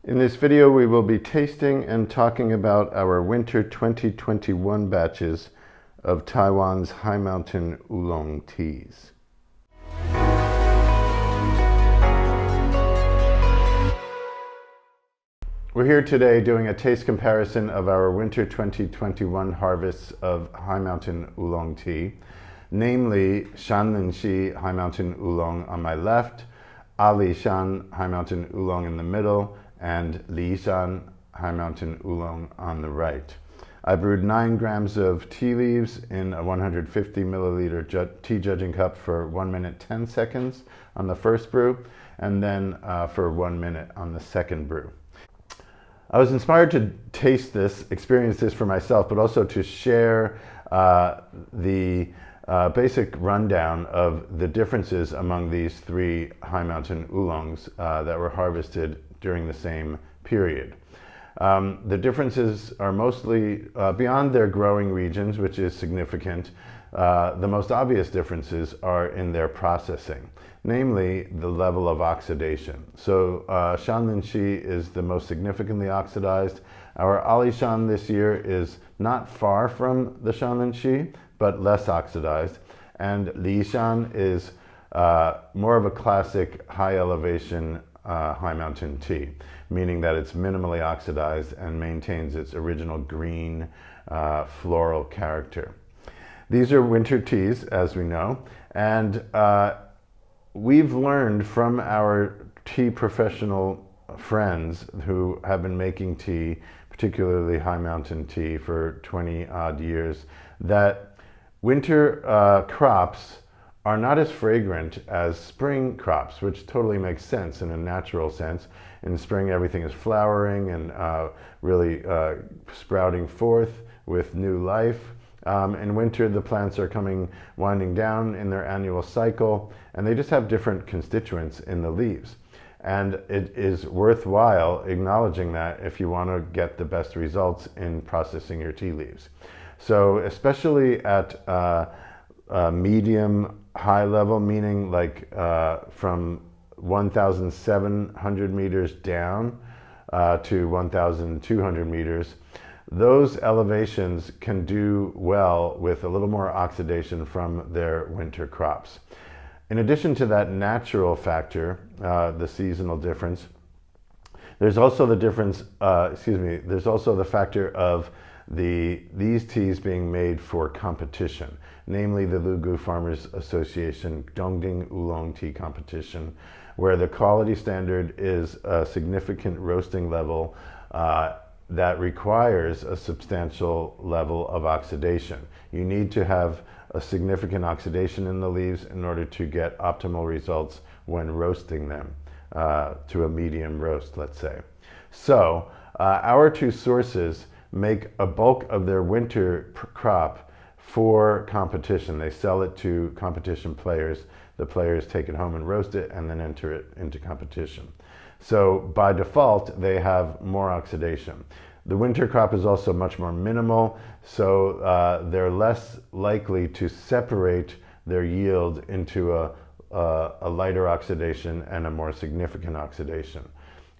In this video, we will be tasting and talking about our winter 2021 batches of Taiwan's High Mountain Oolong teas. We're here today doing a taste comparison of our winter 2021 harvests of High Mountain Oolong tea, namely Shan Lin Xi High Mountain Oolong on my left, Alishan High Mountain Oolong in the middle, and Alishan High Mountain Oolong on the right. I brewed 9 grams of tea leaves in a 150 milliliter tea judging cup for 1 minute 10 seconds on the first brew, and then for 1 minute on the second brew. I was inspired to taste this, experience this for myself, but also to share the basic rundown of the differences among these 3 High Mountain Oolongs that were harvested during the same period. The differences are mostly beyond their growing regions, which is significant. The most obvious differences are in their processing, namely the level of oxidation. So Shan Lin Xi is the most significantly oxidized. Our Alishan this year is not far from the Shan Lin Xi, but less oxidized. And Alishan is more of a classic high elevation high mountain tea, meaning that it's minimally oxidized and maintains its original green floral character. These are winter teas, as we know, and we've learned from our tea professional friends who have been making tea, particularly high mountain tea, for 20 odd years, that winter crops are not as fragrant as spring crops, which totally makes sense in a natural sense. In spring, everything is flowering and really sprouting forth with new life. In winter, the plants are winding down in their annual cycle, and they just have different constituents in the leaves. And it is worthwhile acknowledging that if you want to get the best results in processing your tea leaves. So especially at medium high level, meaning like from 1,700 meters down to 1,200 meters, those elevations can do well with a little more oxidation from their winter crops. In addition to that natural factor, the seasonal difference, there's also the difference, there's also the factor of these teas being made for competition, namely the Lugu Farmers Association Dongding Oolong Tea Competition, where the quality standard is a significant roasting level that requires a substantial level of oxidation. You need to have a significant oxidation in the leaves in order to get optimal results when roasting them to a medium roast, let's say. So our 2 sources make a bulk of their winter crop for competition. They sell it to competition players. The players take it home and roast it and then enter it into competition. So by default, they have more oxidation. The winter crop is also much more minimal, so they're less likely to separate their yield into a lighter oxidation and a more significant oxidation.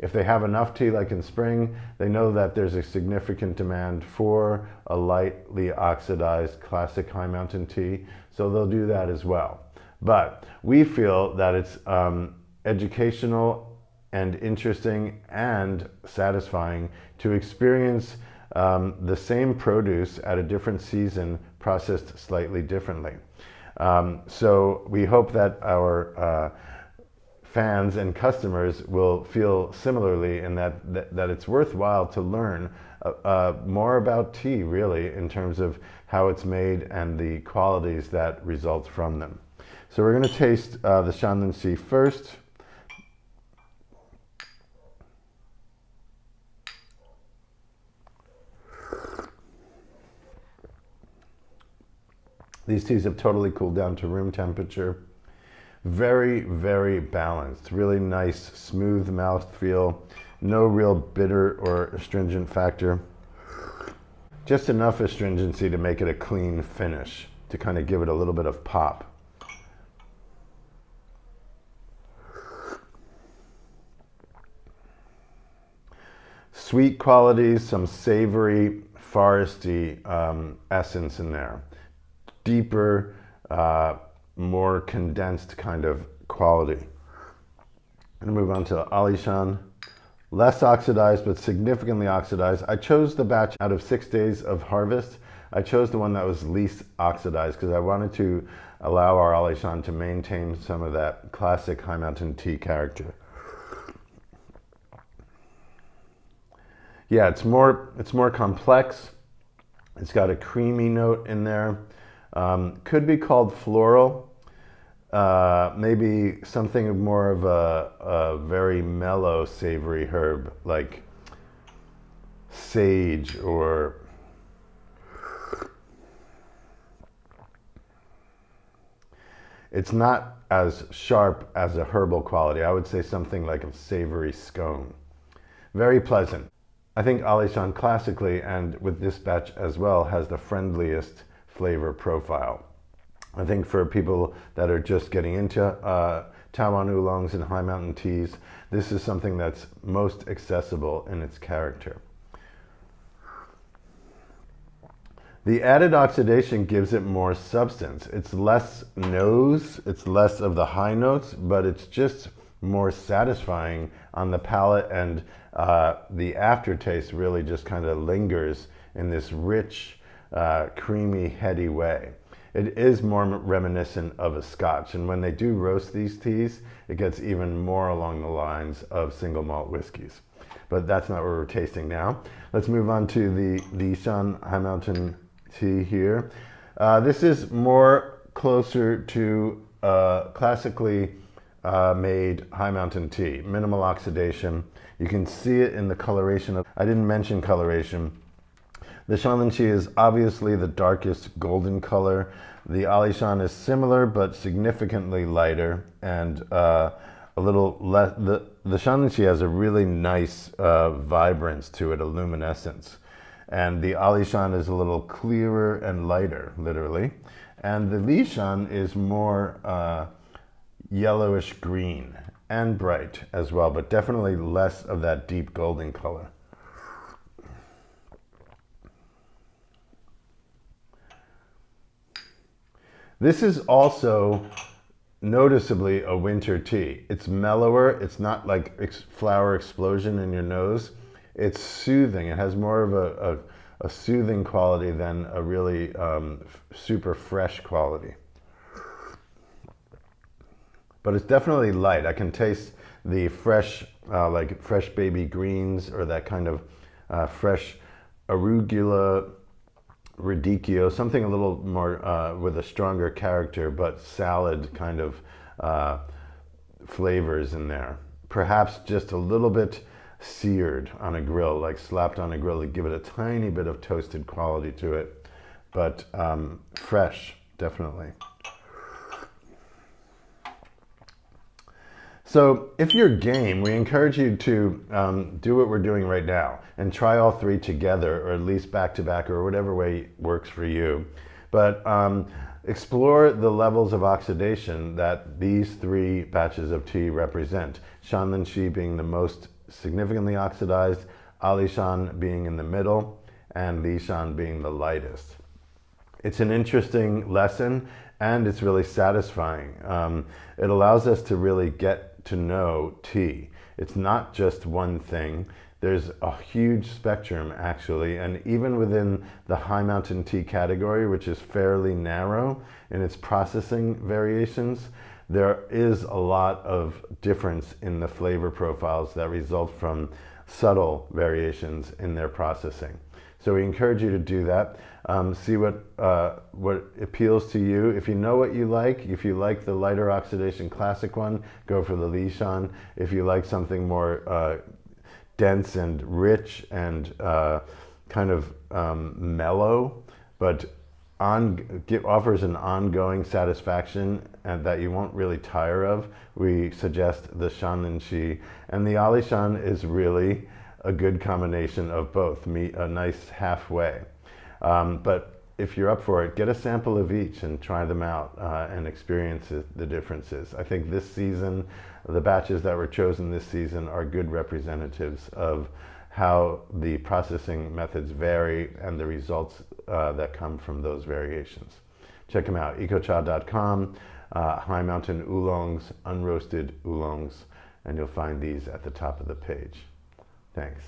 If they have enough tea, like in spring, they know that there's a significant demand for a lightly oxidized classic high mountain tea, so they'll do that as well. But we feel that it's educational and interesting and satisfying to experience the same produce at a different season processed slightly differently. So we hope that our fans and customers will feel similarly in that it's worthwhile to learn more about tea, really, in terms of how it's made and the qualities that result from them. So we're going to taste the Shan Lin Xi first. These teas have totally cooled down to room temperature. Very, very balanced. Really nice, smooth mouthfeel. No real bitter or astringent factor. Just enough astringency to make it a clean finish, to kind of give it a little bit of pop. sweet qualities, some savory, foresty essence in there. Deeper, more condensed kind of quality. I'm gonna move on to Alishan. Less oxidized, but significantly oxidized. I chose the batch out of 6 days of harvest. I chose the one that was least oxidized because I wanted to allow our Alishan to maintain some of that classic high mountain tea character. Yeah, it's more complex. It's got a creamy note in there. Could be called floral. Maybe something more of a very mellow, savory herb like sage or it's not as sharp as a herbal quality. I would say something like a savory scone. Very pleasant. I think Alishan classically and with this batch as well has the friendliest flavor profile. I think for people that are just getting into Taiwan oolongs and high mountain teas, this is something that's most accessible in its character. The added oxidation gives it more substance. It's less nose, it's less of the high notes, but it's just more satisfying on the palate, and the aftertaste really just kind of lingers in this rich, creamy, heady way. It is more reminiscent of a Scotch, and when they do roast these teas, it gets even more along the lines of single malt whiskeys. But that's not what we're tasting now. Let's move on to the Alishan High Mountain tea here. This is more closer to classically made high mountain tea. Minimal oxidation. You can see it in the coloration. I didn't mention coloration. The Shan Lin Xi is obviously the darkest golden color. The Alishan is similar but significantly lighter and a little less. The Shan Lin Xi has a really nice vibrance to it, a luminescence. And the Alishan is a little clearer and lighter, literally. And the Alishan is more yellowish green and bright as well, but definitely less of that deep golden color. This is also noticeably a winter tea. It's mellower. It's not like flower explosion in your nose. It's soothing. It has more of a soothing quality than a really super fresh quality. But it's definitely light. I can taste the fresh, like fresh baby greens or that kind of fresh arugula, radicchio, something a little more with a stronger character, but salad kind of flavors in there. Perhaps just a little bit seared on a grill, like slapped on a grill to give it a tiny bit of toasted quality to it, but fresh, definitely. So if you're game, we encourage you to do what we're doing right now and try all three together, or at least back to back, or whatever way works for you. But explore the levels of oxidation that these three batches of tea represent. Shan Lin Xi being the most significantly oxidized, Alishan being in the middle, and Alishan being the lightest. It's an interesting lesson, and it's really satisfying. It allows us to really get to know tea. It's not just one thing. There's a huge spectrum, actually, and even within the high mountain tea category, which is fairly narrow in its processing variations, there is a lot of difference in the flavor profiles that result from subtle variations in their processing. So we encourage you to do that. See what appeals to you. If you know what you like, if you like the lighter oxidation classic one, go for the Alishan. If you like something more dense and rich and kind of mellow, but offers an ongoing satisfaction and that you won't really tire of, we suggest the Shan Lin Xi. And the Alishan is really a good combination of both, a nice halfway. But if you're up for it, get a sample of each and try them out and experience the differences. I think this season, the batches that were chosen this season are good representatives of how the processing methods vary and the results that come from those variations. Check them out, ecochateas.com, High Mountain Oolongs, unroasted oolongs, and you'll find these at the top of the page. Thanks.